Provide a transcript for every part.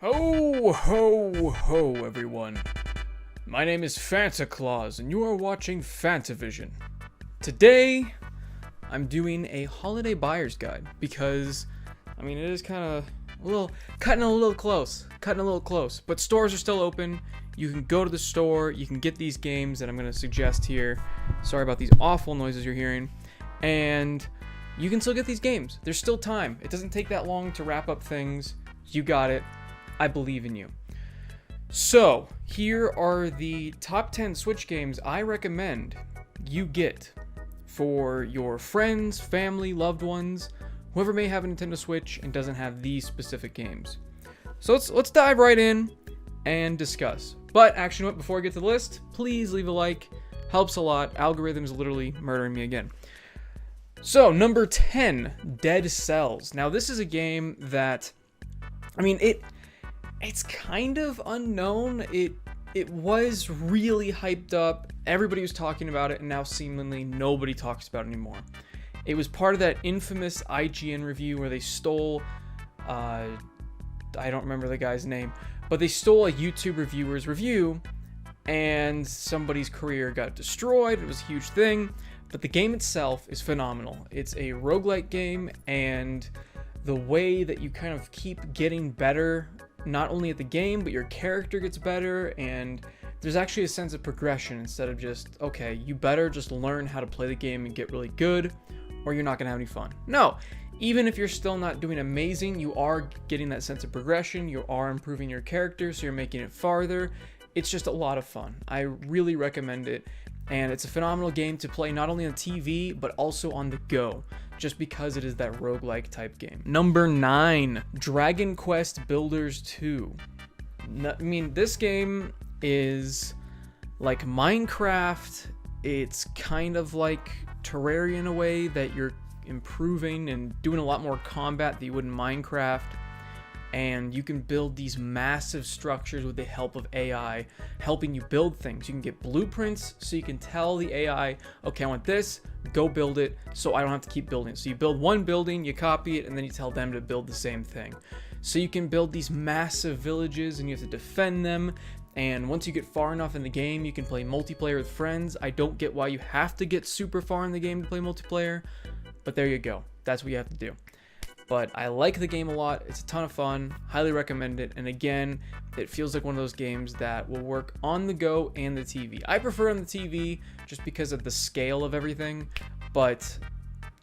Ho, ho, ho, everyone. My name is Fanta Claus, and you are watching FANTAVISION. Today, I'm doing a holiday buyer's guide because, it is kind of cutting a little close, but stores are still open. You can go to the store, you can get these games that I'm going to suggest here. Sorry about these awful noises you're hearing. And you can still get these games. There's still time. It doesn't take that long to wrap up things. You got it. I believe in you. So, here are the top 10 Switch games I recommend you get for your friends, family, loved ones, whoever may have a Nintendo Switch and doesn't have these specific games. So let's dive right in and discuss. But actually, before I get to the list, please leave a like. Helps a lot. Algorithm's literally murdering me again. So, number 10, Dead Cells. Now, this is a game that, it's kind of unknown. It was really hyped up. Everybody was talking about it, and now seemingly nobody talks about it anymore. It was part of that infamous IGN review where they stole, I don't remember the guy's name, but they stole a YouTube reviewer's review, and somebody's career got destroyed. It was a huge thing, but the game itself is phenomenal. It's a roguelike game, and the way that you kind of keep getting better, not only at the game, but your character gets better, and there's actually a sense of progression instead of just, okay, you better just learn how to play the game and get really good, or you're not going to have any fun. No, even if you're still not doing amazing, you are getting that sense of progression, you are improving your character, so you're making it farther. It's just a lot of fun. I really recommend it, and it's a phenomenal game to play not only on TV, but also on the go, just because it is that roguelike type game. Number 9, Dragon Quest Builders 2. This game is like Minecraft. It's kind of like Terraria in a way that you're improving and doing a lot more combat that you would in Minecraft. And you can build these massive structures with the help of AI, helping you build things. You can get blueprints, so you can tell the AI, okay, I want this, go build it, so I don't have to keep building. So you build one building, you copy it, and then you tell them to build the same thing. So you can build these massive villages, and you have to defend them. And once you get far enough in the game, you can play multiplayer with friends. I don't get why you have to get super far in the game to play multiplayer, but there you go. That's what you have to do. But I like the game a lot. It's a ton of fun. Highly recommend it. And again, it feels like one of those games that will work on the go and the TV. I prefer on the TV just because of the scale of everything, but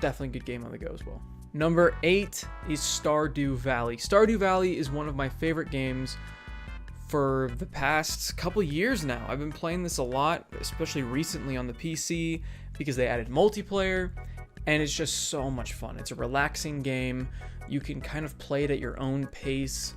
definitely a good game on the go as well. Number 8 is Stardew Valley. Stardew Valley is one of my favorite games for the past couple years now. I've been playing this a lot, especially recently on the PC, because they added multiplayer. And it's just so much fun. It's a relaxing game. You can kind of play it at your own pace.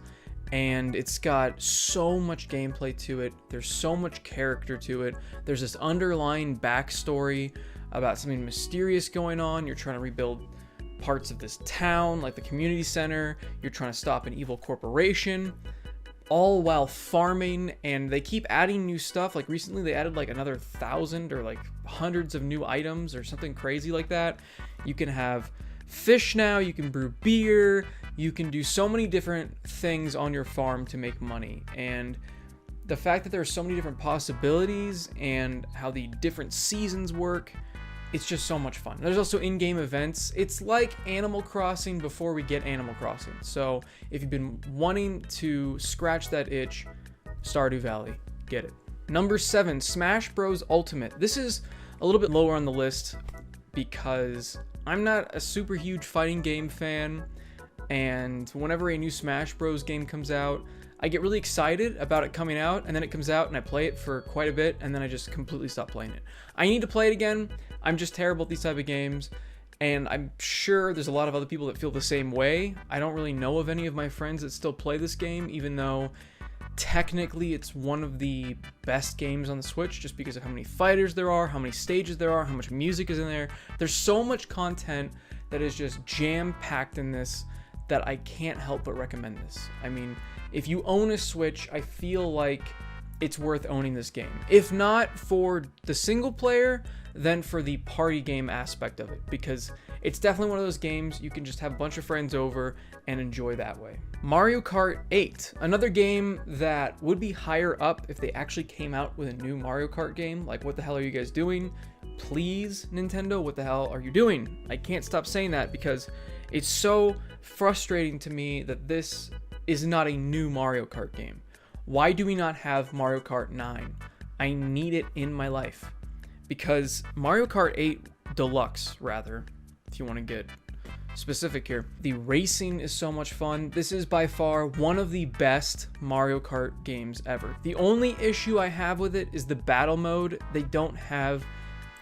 And it's got so much gameplay to it. There's so much character to it. There's this underlying backstory about something mysterious going on. You're trying to rebuild parts of this town, like the community center. You're trying to stop an evil corporation, all while farming. And they keep adding new stuff. Like recently they added like another 1,000 or like hundreds of new items or something crazy like that. You can have fish now, you can brew beer, you can do so many different things on your farm to make money. And the fact that there are so many different possibilities and how the different seasons work, it's just so much fun. There's also in-game events. It's like Animal Crossing before we get Animal Crossing. So if you've been wanting to scratch that itch, Stardew Valley, get it. Number 7, Smash Bros. Ultimate. This is a little bit lower on the list because I'm not a super huge fighting game fan, and whenever a new Smash Bros. Game comes out, I get really excited about it coming out, and then it comes out and I play it for quite a bit, and then I just completely stop playing it. I need to play it again. I'm just terrible at these type of games, and I'm sure there's a lot of other people that feel the same way. I don't really know of any of my friends that still play this game, even though technically it's one of the best games on the Switch just because of how many fighters there are, how many stages there are, how much music is in there. There's so much content that is just jam-packed in this that I can't help but recommend this. If you own a Switch, I feel like it's worth owning this game. If not for the single player, then for the party game aspect of it, because it's definitely one of those games you can just have a bunch of friends over and enjoy that way. Mario Kart 8, another game that would be higher up if they actually came out with a new Mario Kart game. Like, what the hell are you guys doing? Please, Nintendo, what the hell are you doing? I can't stop saying that because it's so frustrating to me that this is not a new Mario Kart game. Why do we not have Mario Kart 9? I need it in my life. Because Mario Kart 8 Deluxe, rather, if you want to get specific here, the racing is so much fun. This is by far one of the best Mario Kart games ever. The only issue I have with it is the battle mode. They don't have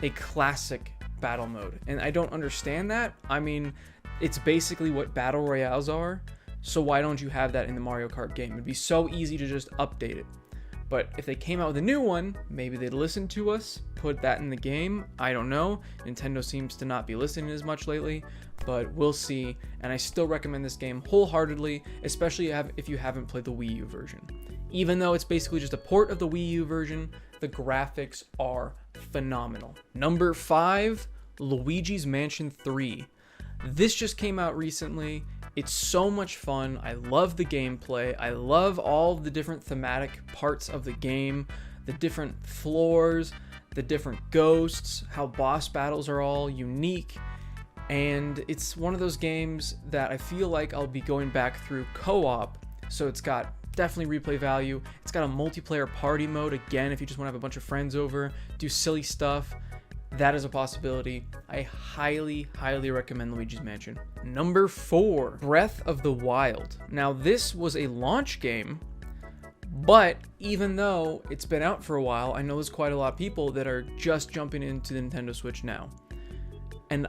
a classic battle mode, and I don't understand that. I mean, it's basically what battle royales are, so why don't you have that in the Mario Kart game? It'd be so easy to just update it. But if they came out with a new one, maybe they'd listen to us, put that in the game. I don't know. Nintendo seems to not be listening as much lately, but we'll see. And I still recommend this game wholeheartedly, especially if you haven't played the Wii U version. Even though it's basically just a port of the Wii U version, the graphics are phenomenal. Number 5, Luigi's Mansion 3. This just came out recently. It's so much fun. I love the gameplay. I love all the different thematic parts of the game, the different floors, the different ghosts, how boss battles are all unique. And it's one of those games that I feel like I'll be going back through co-op. So it's got definitely replay value. It's got a multiplayer party mode. Again, if you just want to have a bunch of friends over, do silly stuff, that is a possibility. I highly, highly recommend Luigi's Mansion. Number 4, Breath of the Wild. Now, this was a launch game, but even though it's been out for a while, I know there's quite a lot of people that are just jumping into the Nintendo Switch now. And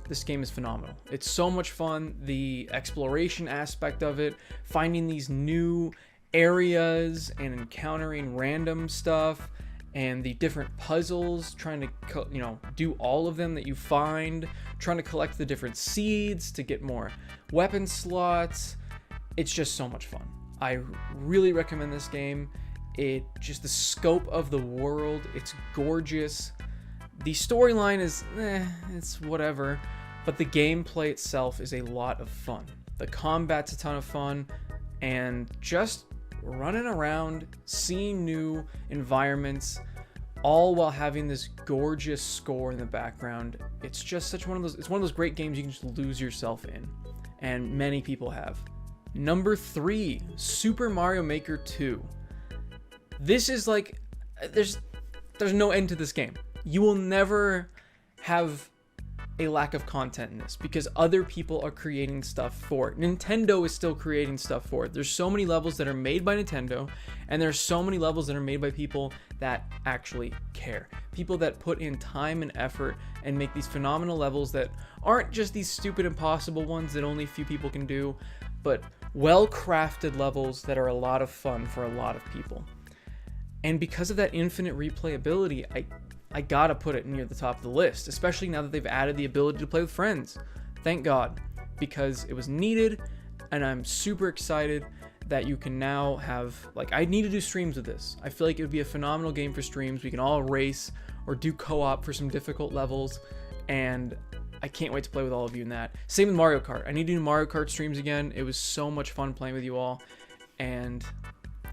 this game is phenomenal. It's so much fun. The exploration aspect of it, finding these new areas and encountering random stuff, and the different puzzles, trying to, do all of them that you find, trying to collect the different seeds to get more weapon slots. It's just so much fun. I really recommend this game. The scope of the world, it's gorgeous. The storyline is, it's whatever, but the gameplay itself is a lot of fun. The combat's a ton of fun, and just running around, seeing new environments, all while having this gorgeous score in the background. It's just it's one of those great games you can just lose yourself in, and many people have. Number 3, Super Mario Maker 2. This is like, there's no end to this game. You will never have a lack of content in this because other people are creating stuff for it. Nintendo is still creating stuff for it. There's so many levels that are made by Nintendo, and there's so many levels that are made by people that actually care. People that put in time and effort and make these phenomenal levels that aren't just these stupid impossible ones that only a few people can do, but well-crafted levels that are a lot of fun for a lot of people. And because of that infinite replayability, I gotta put it near the top of the list, especially now that they've added the ability to play with friends. Thank God, because it was needed, and I'm super excited that you can now have, I need to do streams with this. I feel like it would be a phenomenal game for streams. We can all race or do co-op for some difficult levels, and I can't wait to play with all of you in that. Same with Mario Kart. I need to do Mario Kart streams again. It was so much fun playing with you all, and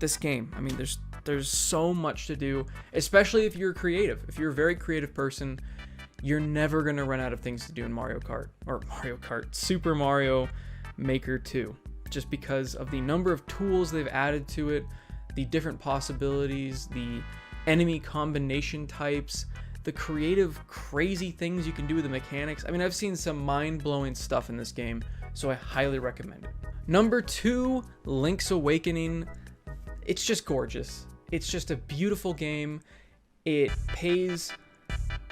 this game, I mean, there's so much to do, especially if you're creative. If you're a very creative person, you're never going to run out of things to do in Super Mario Maker 2, just because of the number of tools they've added to it, the different possibilities, the enemy combination types, the creative, crazy things you can do with the mechanics. I mean, I've seen some mind-blowing stuff in this game, so I highly recommend it. Number 2, Link's Awakening. It's just gorgeous. It's just a beautiful game. It pays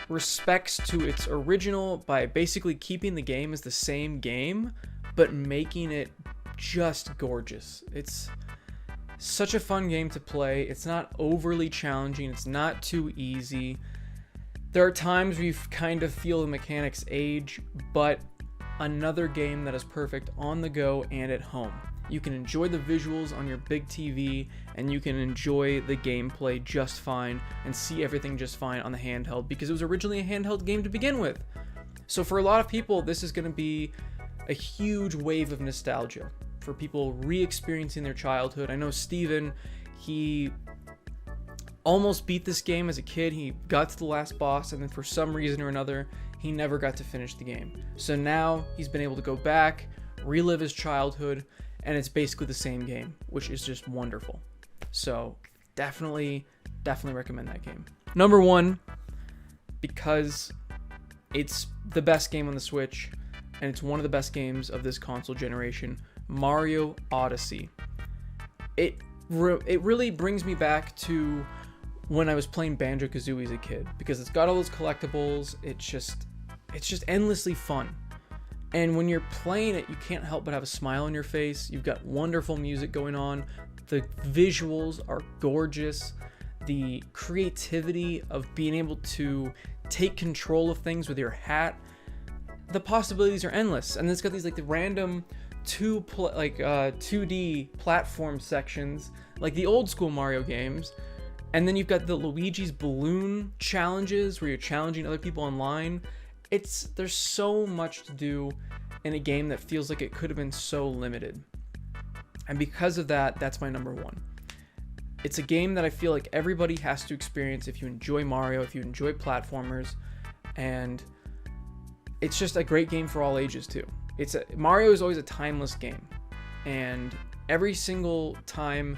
respects to its original by basically keeping the game as the same game, but making it just gorgeous. It's such a fun game to play. It's not overly challenging. It's not too easy. There are times where you kind of feel the mechanics age, but another game that is perfect on the go and at home. You can enjoy the visuals on your big TV, and you can enjoy the gameplay just fine and see everything just fine on the handheld, because it was originally a handheld game to begin with. So for a lot of people, this is going to be a huge wave of nostalgia for people re-experiencing their childhood. I know Steven, he almost beat this game as a kid. He got to the last boss, and then for some reason or another, he never got to finish the game. So now he's been able to go back, relive his childhood, and it's basically the same game, which is just wonderful. So definitely recommend that game. Number 1, because it's the best game on the Switch, and it's one of the best games of this console generation, Mario Odyssey. It really brings me back to when I was playing Banjo-Kazooie as a kid, because it's got all those collectibles. It's just endlessly fun. And when you're playing it, you can't help but have a smile on your face. You've got wonderful music going on. The visuals are gorgeous. The creativity of being able to take control of things with your hat, the possibilities are endless. And it's got these like the random 2D platform sections, like the old school Mario games. And then you've got the Luigi's balloon challenges where you're challenging other people online. There's so much to do in a game that feels like it could have been so limited. And because of that, that's my number 1. It's a game that I feel like everybody has to experience if you enjoy Mario, if you enjoy platformers, and it's just a great game for all ages too. Mario is always a timeless game, and every single time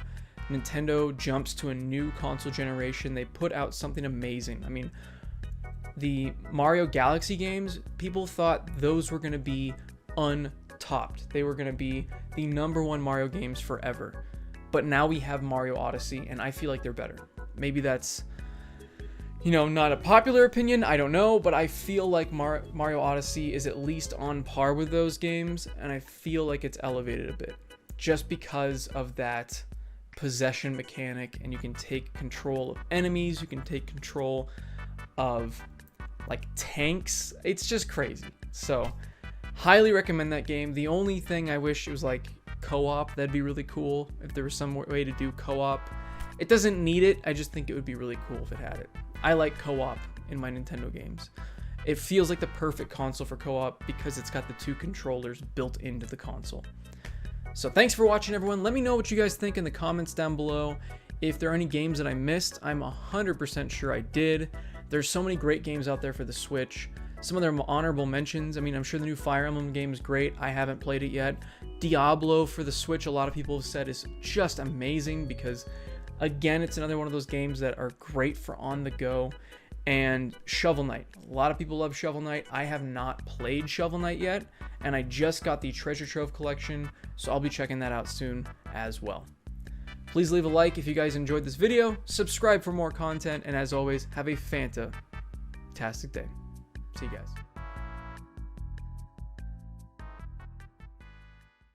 Nintendo jumps to a new console generation, they put out something amazing. I mean, the Mario Galaxy games, people thought those were going to be untopped. They were going to be the number 1 Mario games forever. But now we have Mario Odyssey, and I feel like they're better. Maybe that's, not a popular opinion, I don't know, but I feel like Mario Odyssey is at least on par with those games, and I feel like it's elevated a bit, just because of that possession mechanic, and you can take control of enemies, you can take control of like tanks. It's just crazy. So highly recommend that game. The only thing I wish it was like co-op. That'd be really cool if there was some way to do co-op. It doesn't need it. I just think it would be really cool if it had it. I like co-op in my Nintendo games. It feels like the perfect console for co-op because it's got the 2 controllers built into the console. So thanks for watching, everyone. Let me know what you guys think in the comments down below. If there are any games that I missed, I'm 100% sure I did. There's so many great games out there for the Switch. Some of them honorable mentions. I mean, I'm sure the new Fire Emblem game is great. I haven't played it yet. Diablo for the Switch, a lot of people have said is just amazing because, again, it's another one of those games that are great for on the go. And Shovel Knight. A lot of people love Shovel Knight. I have not played Shovel Knight yet, and I just got the Treasure Trove collection, so I'll be checking that out soon as well. Please leave a like if you guys enjoyed this video, subscribe for more content, and as always, have a fantastic day. See you guys.